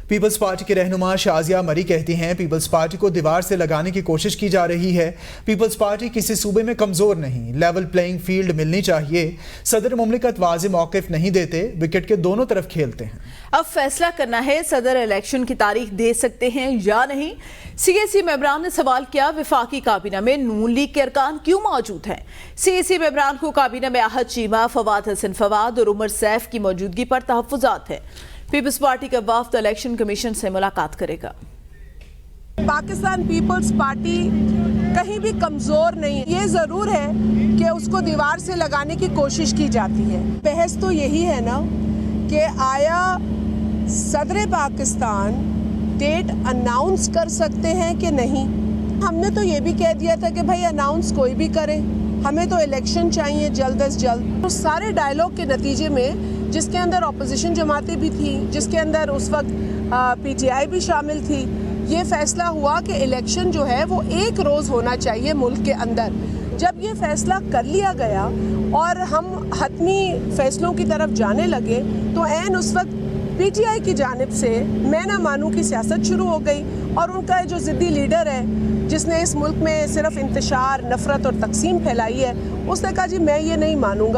Peoples party के रहनुमा शाजिया मरी कहती हैं पीपल्स पार्टी को दीवार से लगाने की कोशिश की जा रही है। पीपल्स पार्टी किसी सूबे में कमजोर नहीं, लेवल प्लेइंग फील्ड मिलनी चाहिए। सदर मुमलिकत वाज़े मौक़िफ़ नहीं देते, विकेट के दोनों तरफ खेलते हैं। अब फैसला करना है सदर इलेक्शन की तारीख दे सकते हैं या नहीं। सीएसी मेंबरान ने सवाल किया, विफाकी काबीना में नून लीग के अरकान क्यों मौजूद हैं। सीएसी मेंबरान को काबीना में आहद चीमा, फवाद हसन फवाद और उमर सैफ की मौजूदगी पर तहफ़्फ़ुज़ात है। पीपल्स पार्टी का वफ़द इलेक्शन कमीशन से मुलाकात करेगा। पाकिस्तान पीपल्स पार्टी कहीं भी कमजोर नहीं है। ये जरूर है कि उसको दीवार से लगाने की कोशिश की जाती है। बहस तो यही है ना कि आया सदर पाकिस्तान डेट अनाउंस कर सकते हैं कि नहीं। हमने तो ये भी कह दिया था कि भाई अनाउंस कोई भी करे, हमें तो इलेक्शन चाहिए जल्द अज जल्द। तो सारे डायलॉग के नतीजे में, जिसके अंदर अपोजिशन जमातें भी थी, जिसके अंदर उस वक्त पीटीआई भी शामिल थी, ये फैसला हुआ कि इलेक्शन जो है वो एक रोज़ होना चाहिए मुल्क के अंदर। जब ये फैसला कर लिया गया और हम हतमी फैसलों की तरफ जाने लगे तो ऐन उस वक्त पीटीआई की जानिब से मैं ना मानूं की सियासत शुरू हो गई। और उनका जो ज़िद्दी लीडर है जिसने इस मुल्क में सिर्फ इंतशार, नफरत और तकसीम फैलाई है, उसने कहा जी मैं ये नहीं मानूंगा।